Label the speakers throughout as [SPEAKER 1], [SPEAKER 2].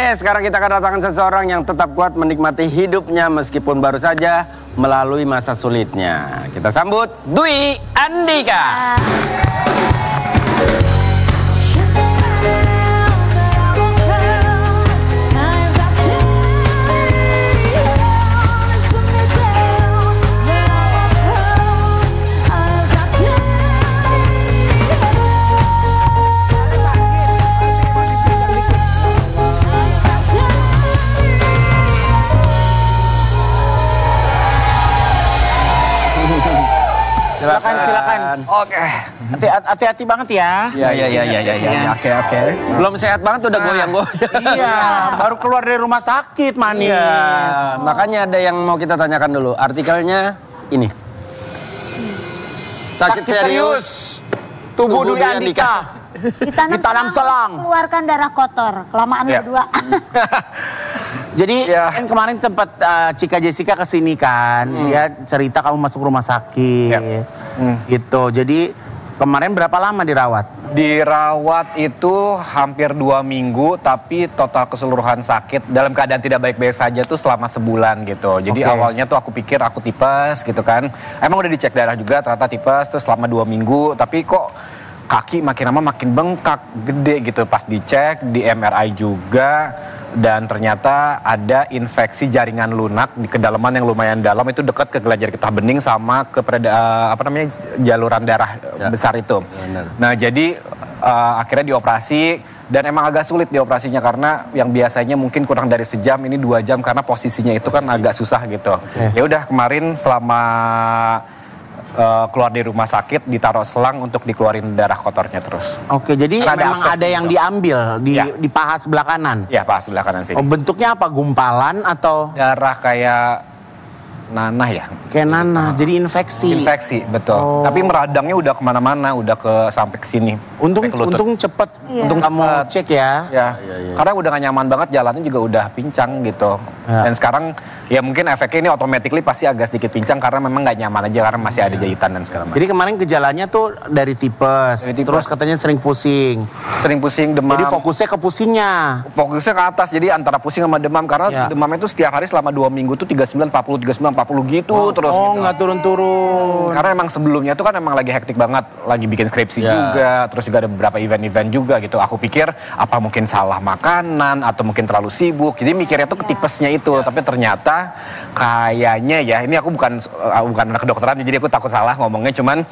[SPEAKER 1] Oke, sekarang kita kedatangan seseorang yang tetap kuat menikmati hidupnya meskipun baru saja melalui masa sulitnya. Kita sambut Dwi Andika.
[SPEAKER 2] Silakan.
[SPEAKER 1] Oke.
[SPEAKER 2] Hati-hati banget ya.
[SPEAKER 1] Iya. Oke. Belum sehat banget udah goyang-goyang.
[SPEAKER 2] Iya, baru keluar dari rumah sakit manis.
[SPEAKER 1] Iya, makanya ada yang mau kita tanyakan dulu. Artikelnya ini. Sakit serius.
[SPEAKER 2] Tubuh Dwi Andika. Ditanam selang.
[SPEAKER 3] Keluarkan darah kotor. Kelamaan berdua.
[SPEAKER 2] Jadi kan kemarin sempat Cika Jessica kesini kan. Dia cerita kamu masuk rumah sakit. Gitu. Jadi kemarin berapa lama dirawat?
[SPEAKER 4] Dirawat itu hampir 2 minggu, tapi total keseluruhan sakit dalam keadaan tidak baik-baik saja tuh selama sebulan gitu. Jadi awalnya tuh aku pikir aku tipes gitu kan. Emang udah dicek darah juga ternyata tipes, terus selama 2 minggu. Tapi kok kaki makin lama makin bengkak, gede gitu. Pas dicek, di MRI juga. Dan ternyata ada infeksi jaringan lunak di kedalaman yang lumayan dalam, itu dekat ke kelenjar getah bening sama ke jaluran darah besar itu. Nah jadi akhirnya dioperasi dan emang agak sulit dioperasinya karena yang biasanya mungkin kurang dari sejam ini 2 jam karena posisinya itu kan agak susah gitu. Ya udah kemarin selama keluar dari rumah sakit ditaruh selang untuk dikeluarin darah kotornya terus.
[SPEAKER 2] Oke, jadi memang ada yang diambil di paha sebelah kanan.
[SPEAKER 4] Ya, paha sebelah kanan sini.
[SPEAKER 2] Oh, bentuknya apa? Gumpalan atau
[SPEAKER 4] darah kayak nanah ya?
[SPEAKER 2] Kayak nanah, jadi infeksi.
[SPEAKER 4] Infeksi, betul. Tapi meradangnya udah kemana-mana, udah sampai ke sini.
[SPEAKER 2] Untung cepet. Untung kamu cek ya.
[SPEAKER 4] Ya. Karena udah gak nyaman banget, jalannya juga udah pincang gitu. Dan sekarang ya mungkin efeknya ini automatically pasti agak sedikit pincang karena memang gak nyaman aja karena masih ada jahitan dan segala macam.
[SPEAKER 2] Jadi kemarin gejalanya tuh dari tipes. Terus katanya sering pusing.
[SPEAKER 4] Sering pusing, demam.
[SPEAKER 2] Jadi fokusnya ke pusingnya.
[SPEAKER 4] Fokusnya ke atas, jadi antara pusing sama demam. Karena demamnya itu setiap hari selama 2 minggu tuh 39, 40, 39, 40 gitu terus.
[SPEAKER 2] Oh,
[SPEAKER 4] gitu.
[SPEAKER 2] Nggak turun-turun.
[SPEAKER 4] Karena emang sebelumnya tuh kan emang lagi hektik banget, lagi bikin skripsi juga, terus juga ada beberapa event-event juga gitu. Aku pikir apa mungkin salah makanan atau mungkin terlalu sibuk. Jadi mikirnya tuh ketipesnya itu, tapi ternyata kayaknya ya, ini aku bukan anak kedokteran jadi aku takut salah ngomongnya, cuman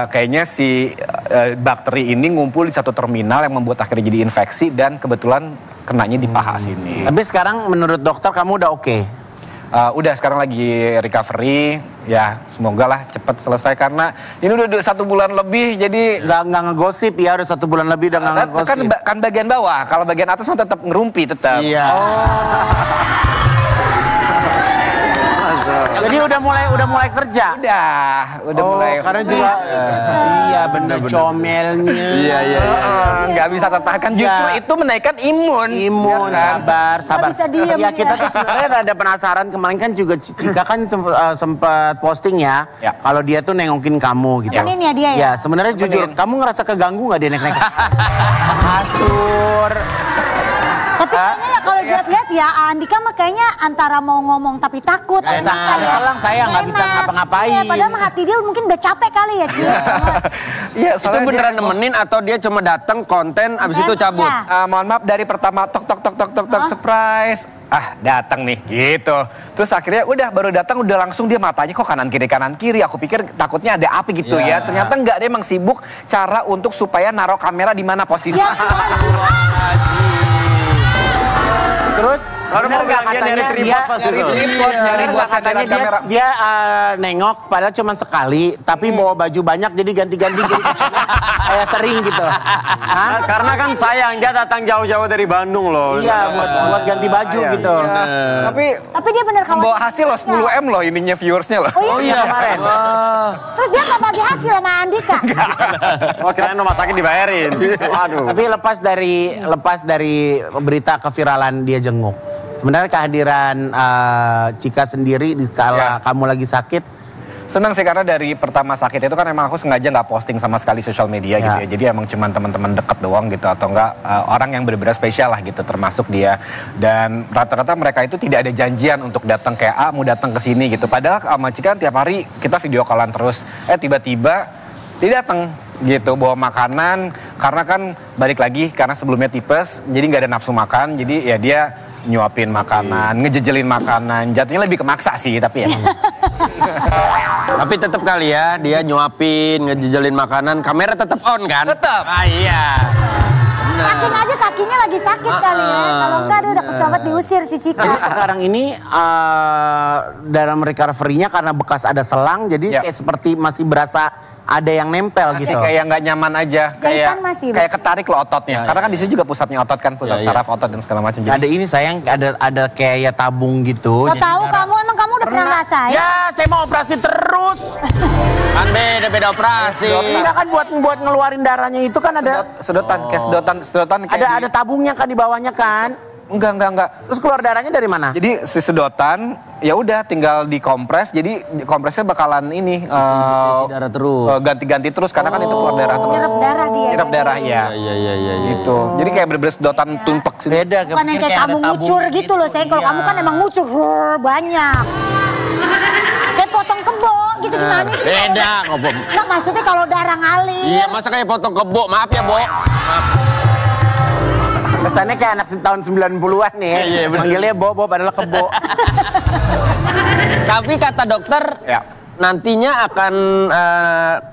[SPEAKER 4] kayaknya si bakteri ini ngumpul di satu terminal yang membuat akhirnya jadi infeksi dan kebetulan kenanya di paha sini.
[SPEAKER 2] Tapi sekarang menurut dokter kamu udah oke?
[SPEAKER 4] Udah sekarang lagi recovery, ya semoga lah cepat selesai karena ini udah 1 bulan lebih jadi
[SPEAKER 2] nggak ngegosip ya, udah 1 bulan lebih udah nggak ngegosip.
[SPEAKER 4] Kan bagian bawah, kalau bagian atas mah tetap ngerumpi tetap.
[SPEAKER 2] Iya. Jadi udah mulai kerja.
[SPEAKER 4] Udah mulai.
[SPEAKER 2] Karena juga iya bener comelnya.
[SPEAKER 4] Iya. Nggak bisa tertahan. Justru itu menaikkan imun.
[SPEAKER 2] Ya kan? Sabar.
[SPEAKER 3] Ya
[SPEAKER 2] kita tuh sebenarnya ada penasaran, kemarin kan juga Cika kan sempat posting ya. Kalau dia tuh nengokin kamu gitu.
[SPEAKER 3] Temenin ya dia ya?
[SPEAKER 2] Ya sebenarnya jujur, kamu ngerasa keganggu nggak dia naik-naik kasur?
[SPEAKER 3] Tapi kayaknya ya kalau lihat-lihat ya Andika mah kayaknya antara mau ngomong tapi takut.
[SPEAKER 2] Selang saya nggak bisa ngapa-ngapain.
[SPEAKER 3] Iya, padahal hati dia mungkin udah capek kali ya Ci.
[SPEAKER 1] Iya, itu beneran nemenin atau dia cuma datang konten abis itu cabut?
[SPEAKER 4] Mohon maaf, dari pertama tok surprise. Datang nih gitu. Terus akhirnya baru datang udah langsung dia matanya kok kanan kiri. Aku pikir takutnya ada api gitu ya. Ternyata enggak, dia emang sibuk cara untuk supaya naruh kamera di mana posisinya. Terus benar nggak katanya dia nengok padahal cuma sekali tapi bawa baju banyak jadi ganti-ganti kayak sering gitu.
[SPEAKER 1] Karena kan sayang dia datang jauh-jauh dari Bandung loh.
[SPEAKER 2] Iya, buat ganti baju gitu.
[SPEAKER 4] Tapi
[SPEAKER 3] dia bener khawatir.
[SPEAKER 4] Bawa hasil loh 10M loh ininya viewersnya loh.
[SPEAKER 3] Oh iya
[SPEAKER 2] kemarin.
[SPEAKER 3] Terus dia nggak bagi hasil sama Andika.
[SPEAKER 1] Oh kirain rumah sakit dibayarin. Aduh.
[SPEAKER 2] Tapi lepas dari berita keviralan dia jenguk. Sebenarnya kehadiran Cika sendiri di kala kamu lagi sakit
[SPEAKER 4] Senang sih karena dari pertama sakit itu kan emang aku sengaja nggak posting sama sekali sosial media gitu ya. Jadi emang cuman teman-teman deket doang gitu atau enggak orang yang benar-benar spesial lah gitu termasuk dia. Dan rata-rata mereka itu tidak ada janjian untuk datang kayak mau datang ke sini gitu. Padahal sama Cika tiap hari kita video callan terus. Tiba-tiba dia datang gitu bawa makanan karena kan balik lagi karena sebelumnya tipes jadi nggak ada nafsu makan jadi ya dia nyuapin makanan ngejejelin makanan jatuhnya lebih kemaksa sih tapi ya
[SPEAKER 1] Tapi tetap kali ya dia nyuapin ngejejelin makanan kamera tetap on kan?
[SPEAKER 4] Tetap.
[SPEAKER 1] Iya.
[SPEAKER 3] Yakin aja kakinya lagi sakit kali ya. Kalau enggak dia udah kesempet diusir si Cika.
[SPEAKER 2] Jadi sekarang ini dalam recovery-nya karena bekas ada selang jadi kayak seperti masih berasa ada yang nempel
[SPEAKER 4] masih
[SPEAKER 2] gitu.
[SPEAKER 4] kayak nggak nyaman aja
[SPEAKER 3] Jahitan masih,
[SPEAKER 4] kayak ketarik loh ototnya karena kan di sini juga pusatnya otot kan pusat saraf otot dan segala macam
[SPEAKER 2] Ada ini sayang ada kayak tabung gitu.
[SPEAKER 3] So tahu kamu emang kamu udah pernah ngerasain?
[SPEAKER 2] Ya, saya mau operasi terus.
[SPEAKER 1] Kan beda operasi.
[SPEAKER 2] Enggak kan buat ngeluarin darahnya itu kan ada
[SPEAKER 4] sedotan kayak sedotan kayak
[SPEAKER 2] ada tabungnya kan di bawahnya kan.
[SPEAKER 4] enggak
[SPEAKER 2] Terus keluar darahnya dari mana?
[SPEAKER 4] jadi si sedotan ya udah tinggal dikompres jadi kompresnya bakalan ini
[SPEAKER 1] darah terus.
[SPEAKER 4] ganti-ganti terus karena kan itu keluar darah terus
[SPEAKER 3] Nyerap darah dia.
[SPEAKER 4] nyerap darah ya
[SPEAKER 1] Iya.
[SPEAKER 4] gitu jadi kayak bener-bener sedotan tumpek sini
[SPEAKER 2] Beda
[SPEAKER 3] Bukan yang kayak kamu
[SPEAKER 2] ada tabung
[SPEAKER 3] ngucur gitu loh sayang. Kalau
[SPEAKER 2] Iya.
[SPEAKER 3] kamu kan emang ngucur banyak. Kayak potong kebo gitu gimana sih?
[SPEAKER 1] Beda ngobom.
[SPEAKER 3] Nggak maksudnya kalau darah ngalir.
[SPEAKER 1] Iya masa kayak potong kebo maaf ya Bo.
[SPEAKER 2] Kesannya kayak anak tahun 90-an nih.
[SPEAKER 1] Iya, bener.
[SPEAKER 2] Manggilnya Bob adalah kebo.
[SPEAKER 1] Tapi kata dokter
[SPEAKER 4] ya
[SPEAKER 1] nantinya akan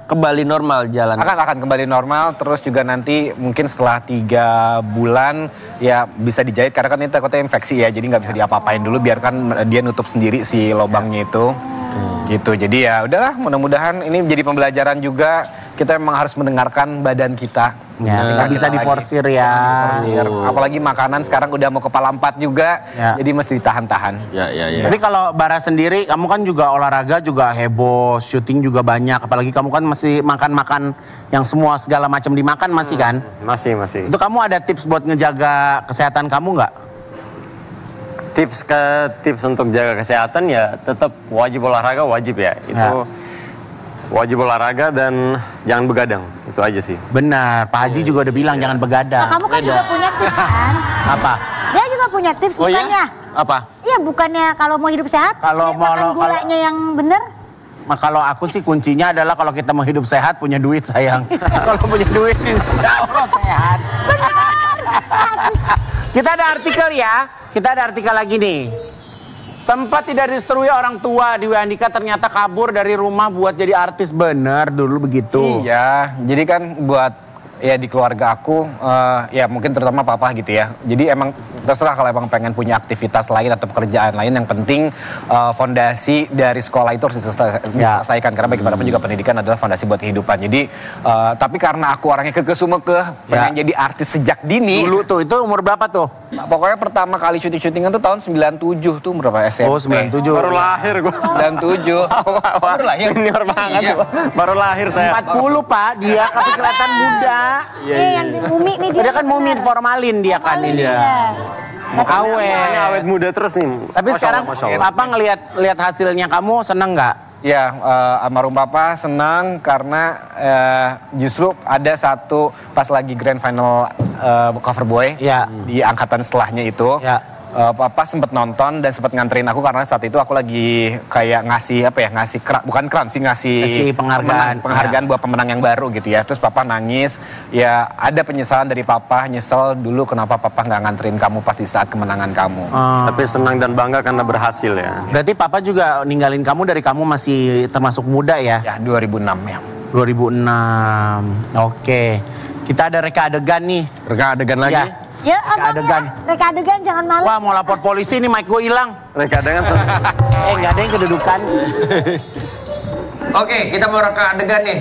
[SPEAKER 1] kembali normal jalan.
[SPEAKER 4] akan kembali normal terus juga nanti mungkin setelah 3 bulan ya bisa dijahit karena kan ini takutnya infeksi ya jadi nggak bisa diapa-apain dulu biarkan dia nutup sendiri si lubangnya itu gitu jadi ya udahlah mudah-mudahan ini jadi pembelajaran juga kita memang harus mendengarkan badan kita
[SPEAKER 2] Ya, nggak bisa diforsir ya.
[SPEAKER 4] apalagi makanan sekarang udah mau kepala 4 juga
[SPEAKER 2] Ya.
[SPEAKER 4] jadi mesti ditahan-tahan.
[SPEAKER 1] Ya.
[SPEAKER 2] Tapi kalau Bara sendiri, kamu kan juga olahraga juga heboh, syuting juga banyak. Apalagi kamu kan masih makan-makan yang semua segala macam dimakan masih kan?
[SPEAKER 5] Masih.
[SPEAKER 2] Itu kamu ada tips buat ngejaga kesehatan kamu nggak?
[SPEAKER 5] Tips untuk jaga kesehatan ya tetap wajib olahraga wajib ya. Itu wajib olahraga dan jangan begadang. Itu aja sih.
[SPEAKER 2] Benar, Pak Haji juga udah bilang jangan begadang.
[SPEAKER 3] Nah, kamu kan juga punya tips kan?
[SPEAKER 2] Apa?
[SPEAKER 3] Dia juga punya tips
[SPEAKER 1] Oh ya?
[SPEAKER 3] bukannya?
[SPEAKER 1] Apa?
[SPEAKER 3] Iya bukannya kalau mau hidup sehat,
[SPEAKER 2] Kalau
[SPEAKER 3] makan
[SPEAKER 2] mau-
[SPEAKER 3] gulanya yang bener.
[SPEAKER 2] Kalau aku sih kuncinya adalah kalau kita mau hidup sehat punya duit sayang. Kalau punya duit insya Allah sehat. Kita ada artikel ya. Kita ada artikel lagi nih. Sempat tidak disetujui orang tua di Andika ternyata kabur dari rumah buat jadi artis bener dulu begitu.
[SPEAKER 4] Iya, jadi kan buat ya di keluarga aku ya mungkin terutama papa gitu ya. Jadi emang terserah kalau emang pengen punya aktivitas lain atau pekerjaan lain yang penting fondasi dari sekolah itu harus diselesaikan karena bagaimanapun juga pendidikan adalah fondasi buat kehidupan. Jadi tapi karena aku orangnya kekeh-sumekeh pengen jadi artis sejak dini.
[SPEAKER 2] Dulu tuh itu umur berapa tuh?
[SPEAKER 4] Pokoknya pertama kali syuting-syutingan tuh tahun 97 tuh berapa SMP?
[SPEAKER 2] Oh 97.
[SPEAKER 5] Baru lahir gua.
[SPEAKER 4] 97. Baru lahir.
[SPEAKER 5] Senior banget.
[SPEAKER 4] Iya.
[SPEAKER 5] Baru lahir saya.
[SPEAKER 2] 40 Pak dia tapi kelihatan muda.
[SPEAKER 3] Yang di Mumi nih dia.
[SPEAKER 2] Dia kan mumin formalin dia kan ini.
[SPEAKER 5] Ini
[SPEAKER 2] Awet.
[SPEAKER 5] awet muda terus nih.
[SPEAKER 2] Tapi
[SPEAKER 5] Masya
[SPEAKER 2] sekarang
[SPEAKER 5] Allah, Masya Allah.
[SPEAKER 2] Papa ngelihat hasilnya kamu seneng nggak?
[SPEAKER 4] Ya, almarhum papa senang karena justru ada satu pas lagi grand final Cover Boy
[SPEAKER 2] Ya.
[SPEAKER 4] di angkatan setelahnya itu.
[SPEAKER 2] Ya.
[SPEAKER 4] Papa sempat nonton dan sempat nganterin aku karena saat itu aku lagi kayak ngasih bukan crown sih ngasih penghargaan buat pemenang yang baru gitu ya. Terus papa nangis, ya ada penyesalan dari papa, nyesel dulu kenapa papa nggak nganterin kamu pas di saat kemenangan kamu.
[SPEAKER 5] Tapi senang dan bangga karena berhasil ya.
[SPEAKER 2] Berarti Papa juga ninggalin kamu dari kamu masih termasuk muda ya?
[SPEAKER 4] Ya 2006 ya.
[SPEAKER 2] 2006. Oke. Kita ada reka adegan nih.
[SPEAKER 1] Reka adegan lagi.
[SPEAKER 2] Ya.
[SPEAKER 3] Ya,
[SPEAKER 2] Reka adegan.
[SPEAKER 3] Reka adegan jangan malu.
[SPEAKER 2] Wah mau lapor polisi nih mic gue hilang.
[SPEAKER 5] Mereka dengan
[SPEAKER 2] Nggak ada yang kedudukan.
[SPEAKER 1] Oke, kita mau reka adegan nih.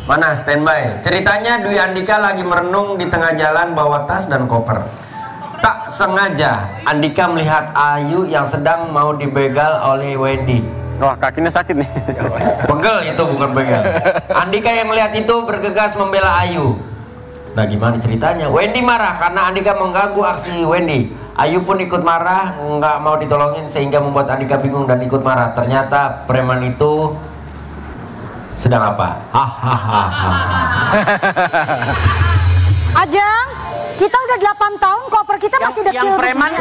[SPEAKER 1] Mana standby? Ceritanya Dwi Andika lagi merenung di tengah jalan bawa tas dan koper. Tak sengaja Andika melihat Ayu yang sedang mau dibegal oleh Wendy.
[SPEAKER 5] wah kakinya sakit nih.
[SPEAKER 1] Pegel itu bukan begal. Andika yang melihat itu bergegas membela Ayu. Nah gimana ceritanya? Wendy marah karena Andika mengganggu aksi Wendy. Ayu pun ikut marah, nggak mau ditolongin sehingga membuat Andika bingung dan ikut marah. Ternyata preman itu Sedang apa? Hahaha.
[SPEAKER 3] Ajeng, kita udah 8 tahun koper kita masih udah
[SPEAKER 2] Yang preman.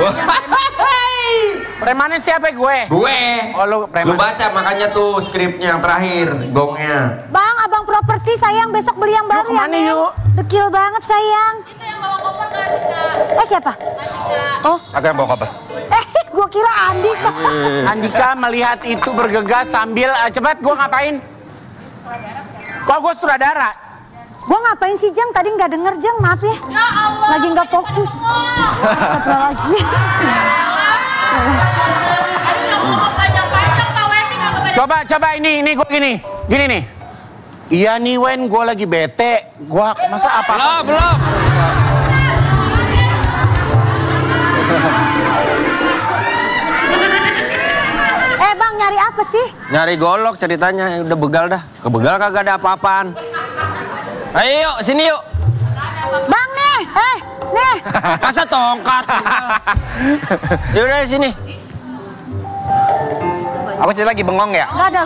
[SPEAKER 2] Premannya siapa gue?
[SPEAKER 1] Gue.
[SPEAKER 2] Oh, lu preman.
[SPEAKER 1] Lu baca makanya tuh skripnya yang terakhir, gongnya.
[SPEAKER 3] Bang, abang properti sayang besok beli yang baru ya,
[SPEAKER 2] kemana
[SPEAKER 3] Neng?
[SPEAKER 2] yuk?
[SPEAKER 3] Dekil banget sayang.
[SPEAKER 6] Itu yang bawa koper ke Andika.
[SPEAKER 3] Siapa?
[SPEAKER 6] Andika.
[SPEAKER 3] Oh,
[SPEAKER 4] Aku yang bawa koper.
[SPEAKER 3] gua kira Andika.
[SPEAKER 2] Andika melihat itu bergegas sambil cepat gue ngapain? Kok gue sutradara?
[SPEAKER 3] Gua ngapain sih Jeng? Tadi nggak denger Jeng, maaf ya.
[SPEAKER 6] Ya Allah.
[SPEAKER 3] Lagi nggak fokus. Astagfirullahaladzim.
[SPEAKER 6] Aduh, yang bawa panjang-panjang Pak Wendy nggak kebetulan.
[SPEAKER 2] Coba ini gue gini nih. Iya nih Wen, gue lagi bete. Gua masa apa?
[SPEAKER 1] Belum.
[SPEAKER 3] Bang, nyari apa sih?
[SPEAKER 1] Nyari golok ceritanya, udah begal dah. Kebegal kagak ada apa-apaan. Ayo yuk, sini yuk.
[SPEAKER 3] Bang nih, nih.
[SPEAKER 1] Masa tongkat? Yaudah sini.
[SPEAKER 4] Aku cerita lagi bengong ya?
[SPEAKER 3] Nggak ada,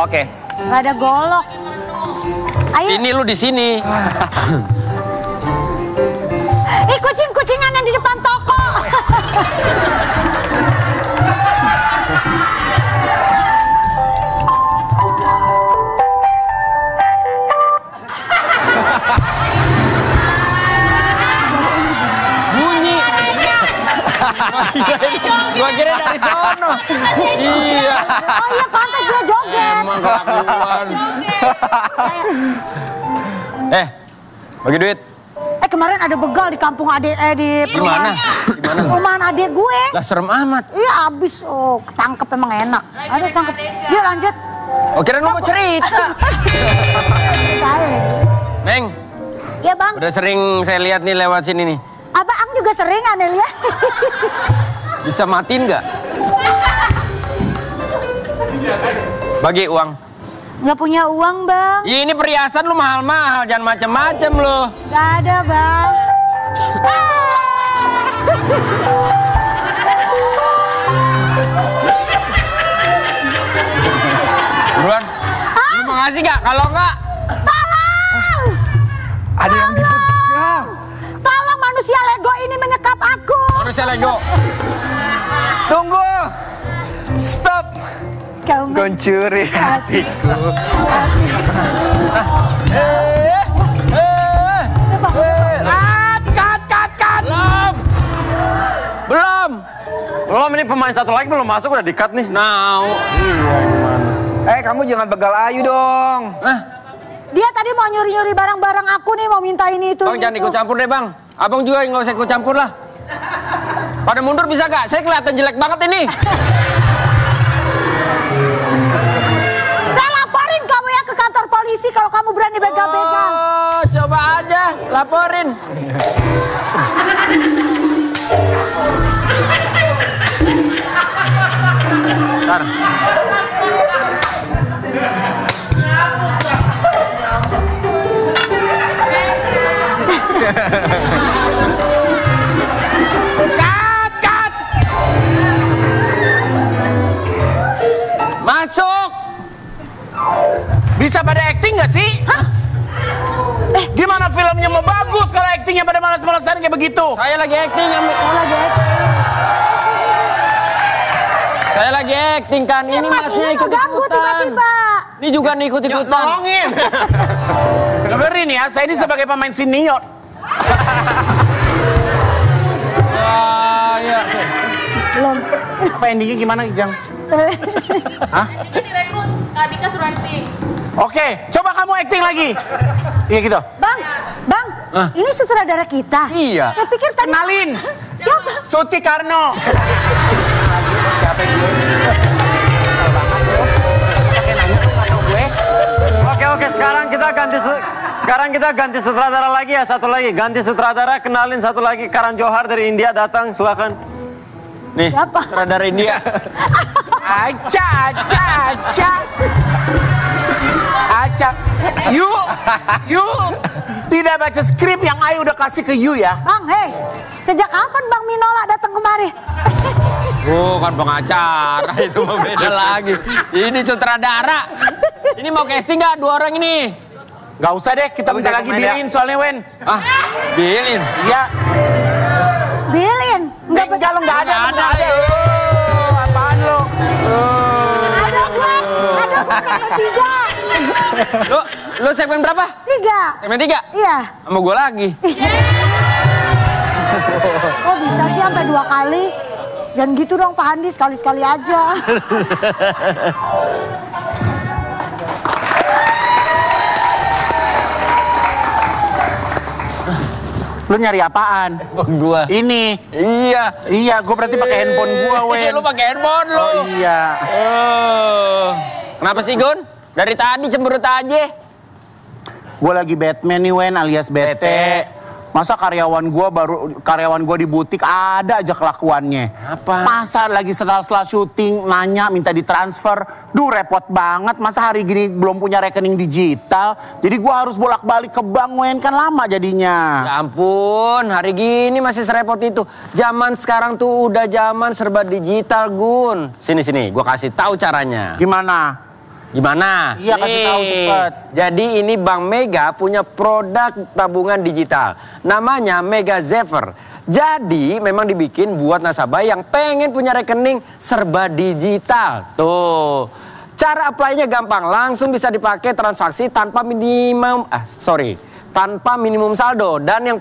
[SPEAKER 4] Oke.
[SPEAKER 3] nggak ada golok. Ayo.
[SPEAKER 1] Ini lu di sini.
[SPEAKER 3] Kucing-kucingan yang di depan toko.
[SPEAKER 1] Bunyi. Gua kira dari sono. Iya.
[SPEAKER 3] Oh iya, pantas dia joget.
[SPEAKER 1] Emang kelakuan. Bagi duit.
[SPEAKER 3] Kemarin ada begal di kampung adek di
[SPEAKER 1] Gimana? Gimana?
[SPEAKER 3] perumahan adek gue.
[SPEAKER 1] Lah serem amat.
[SPEAKER 3] Iya abis, ketangkep emang enak. Aduh tangkep. Yuk lanjut.
[SPEAKER 1] Oh kira lu mau cerita. Neng,
[SPEAKER 3] Iya bang.
[SPEAKER 1] udah sering saya lihat nih lewat sini nih.
[SPEAKER 3] Abang juga sering aneh lihat.
[SPEAKER 1] Bisa matiin nggak? Bagi uang.
[SPEAKER 3] Nggak punya uang bang.
[SPEAKER 1] Ya, ini perhiasan lu mahal-mahal, jangan macem-macem lu.
[SPEAKER 3] Nggak ada bang.
[SPEAKER 1] Buruan. Lu mau ngasih nggak? Kalau nggak,
[SPEAKER 3] Tolong!
[SPEAKER 4] Ada yang dipegang.
[SPEAKER 3] Tolong manusia Lego ini menyekap aku.
[SPEAKER 1] manusia Lego.
[SPEAKER 4] Tunggu. Stop.
[SPEAKER 3] Kau
[SPEAKER 4] Mencuri hatiku.
[SPEAKER 2] Cut.
[SPEAKER 5] Belum, ini pemain satu lagi belum masuk udah di-cut nih.
[SPEAKER 1] Nah,
[SPEAKER 4] Kamu jangan begal Ayu dong.
[SPEAKER 3] Dia tadi mau nyuri-nyuri barang-barang aku nih, mau minta ini itu.
[SPEAKER 1] Bang jangan ikut campur deh bang. Abang juga nggak usah ikut campur lah. Pada mundur bisa gak? Saya kelihatan jelek banget ini.
[SPEAKER 3] Saya laporin kamu ya ke kantor polisi kalau kamu berani begal-begal.
[SPEAKER 1] Oh, coba aja laporin. Ntar.
[SPEAKER 2] Cut.
[SPEAKER 1] Masuk.
[SPEAKER 2] Bisa pada acting nggak sih? Gimana filmnya mau bagus kalau actingnya pada malas-malasan kayak begitu?
[SPEAKER 1] Saya lagi acting. Saya lagi acting kan. Ini masnya ikut-ikutan.
[SPEAKER 3] Tiba-tiba.
[SPEAKER 1] Ini juga nih ikut-ikutan.
[SPEAKER 2] Tolongin. Dengerin ya, saya ini sebagai pemain senior.
[SPEAKER 1] Ya.
[SPEAKER 3] Belum.
[SPEAKER 2] Apa endingnya gimana, Jang? Hah?
[SPEAKER 6] Ini direkrut Kak Dika suruh acting.
[SPEAKER 2] Oke, coba kamu acting lagi. Iya gitu.
[SPEAKER 3] Bang, ini sutradara kita.
[SPEAKER 1] Iya.
[SPEAKER 3] Saya pikir tadi.
[SPEAKER 2] Kenalin.
[SPEAKER 3] Siapa?
[SPEAKER 2] Suti Karno.
[SPEAKER 5] Oke, sekarang kita ganti sutradara lagi ya, satu lagi. Ganti sutradara, kenalin satu lagi, Karan Johar dari India datang, silakan.
[SPEAKER 1] Nih,
[SPEAKER 3] Siapa?
[SPEAKER 1] sutradara India.
[SPEAKER 2] Aca. You tidak baca skrip yang Ayu udah kasih ke you ya?
[SPEAKER 3] Bang, sejak kapan Bang Minola datang kemari?
[SPEAKER 1] Bukan pengacara, itu mah beda lagi. Ini sutradara. Ini mau casting nggak 2 orang ini?
[SPEAKER 2] Gak usah deh, kita bentar lagi bilin soalnya Wen.
[SPEAKER 1] Ah, bilin?
[SPEAKER 2] Iya.
[SPEAKER 3] Bilin?
[SPEAKER 2] Enggak lo nggak ada. Apaan lo?
[SPEAKER 3] Ada gua segmen 3.
[SPEAKER 1] Lo segmen berapa?
[SPEAKER 3] 3.
[SPEAKER 1] Segmen 3?
[SPEAKER 3] Iya.
[SPEAKER 1] Sama gue lagi.
[SPEAKER 3] Kok bisa sih sampai 2 kali? Jangan gitu dong Pak Andi, sekali-sekali aja.
[SPEAKER 2] Lu nyari apaan?
[SPEAKER 1] Gua.
[SPEAKER 2] Ini.
[SPEAKER 1] Iya,
[SPEAKER 2] gue berarti pakai handphone gua, Wen.
[SPEAKER 1] Lu pakai handphone lu.
[SPEAKER 2] Oh iya.
[SPEAKER 1] Kenapa sih Gun? Dari tadi cemberut aja.
[SPEAKER 2] Gue lagi Batman nih, Wen, alias bete. Masa karyawan gua di butik ada aja kelakuannya.
[SPEAKER 1] Apa?
[SPEAKER 2] Masa lagi setelah syuting nanya minta ditransfer. Duh repot banget, masa hari gini belum punya rekening digital. Jadi gua harus bolak-balik ke bank, Wen, kan lama jadinya.
[SPEAKER 1] Ya ampun, hari gini masih serepot itu. Zaman sekarang tuh udah zaman serba digital, Gun. Sini, gua kasih tahu caranya.
[SPEAKER 2] Gimana? Iya, kasih tahu cepet.
[SPEAKER 1] Jadi ini Bank Mega punya produk tabungan digital. Namanya Mega Zephyr. Jadi memang dibikin buat nasabah yang pengen punya rekening serba digital. Tuh. Cara apply-nya gampang, langsung bisa dipakai transaksi tanpa tanpa minimum saldo, dan yang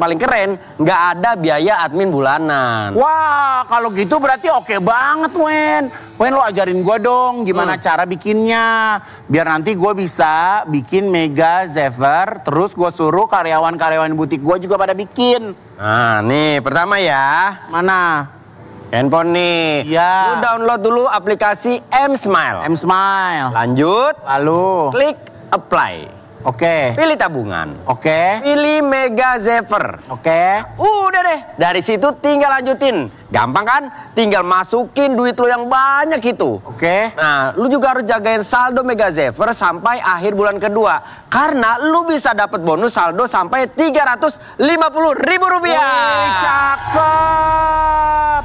[SPEAKER 1] paling keren nggak ada biaya admin bulanan.
[SPEAKER 2] Wah, kalau gitu berarti oke banget, Wen. Wen, lo ajarin gue dong gimana cara bikinnya. Biar nanti gue bisa bikin Mega Zephyr, terus gue suruh karyawan-karyawan butik gue juga pada bikin.
[SPEAKER 1] Nah, nih pertama ya.
[SPEAKER 2] Mana?
[SPEAKER 1] Handphone nih.
[SPEAKER 2] Iya.
[SPEAKER 1] Lu download dulu aplikasi M-Smile.
[SPEAKER 2] M-Smile.
[SPEAKER 1] Lanjut.
[SPEAKER 2] Lalu?
[SPEAKER 1] Klik apply.
[SPEAKER 2] Oke.
[SPEAKER 1] Pilih tabungan.
[SPEAKER 2] Oke.
[SPEAKER 1] Pilih Mega Zephyr.
[SPEAKER 2] Oke.
[SPEAKER 1] Udah deh. Dari situ tinggal lanjutin. Gampang kan? Tinggal masukin duit lo yang banyak itu.
[SPEAKER 2] Oke.
[SPEAKER 1] Nah, lu juga harus jagain saldo Mega Zephyr sampai akhir bulan kedua. Karena lu bisa dapat bonus saldo sampai Rp350.000.
[SPEAKER 2] Wih, cakep.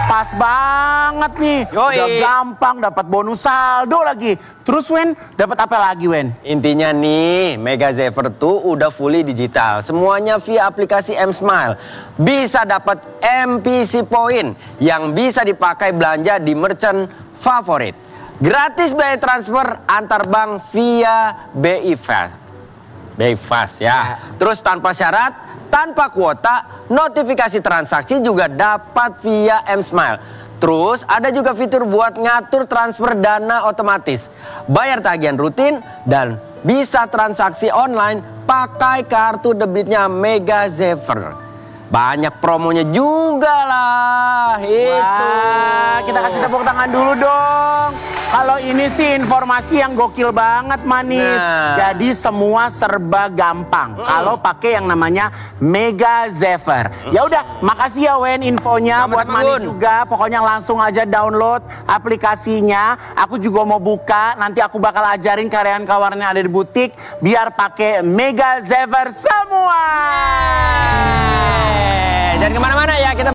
[SPEAKER 2] Pas banget nih.
[SPEAKER 1] Yoi.
[SPEAKER 2] Udah gampang dapat bonus saldo lagi. Terus, Wen, dapat apa lagi, Wen?
[SPEAKER 1] Intinya nih, Mega Zephyr tuh udah fully digital. Semuanya via aplikasi M-Smile. Bisa dapat MPC Point yang bisa dipakai belanja di merchant favorit. Gratis biaya transfer antar bank via BI Fast ya. Terus tanpa syarat, tanpa kuota, notifikasi transaksi juga dapat via M-Smile. Terus ada juga fitur buat ngatur transfer dana otomatis, bayar tagihan rutin, dan bisa transaksi online pakai kartu debitnya Mega Zephyr. Banyak promonya juga lah.
[SPEAKER 2] Wah, kita kasih tepuk tangan dulu dong. Kalau ini sih informasi yang gokil banget, Manis.
[SPEAKER 1] Nah.
[SPEAKER 2] Jadi semua serba gampang kalau pakai yang namanya Mega Zephyr. Ya udah, makasih ya, Wen, infonya.
[SPEAKER 1] Sama-sama,
[SPEAKER 2] buat Manis
[SPEAKER 1] Gun.
[SPEAKER 2] juga. Pokoknya langsung aja download aplikasinya. Aku juga mau buka. Nanti aku bakal ajarin karyawan-karyawan yang ada di butik biar pakai Mega Zephyr semua.
[SPEAKER 1] Jangan kemana-mana ya, kita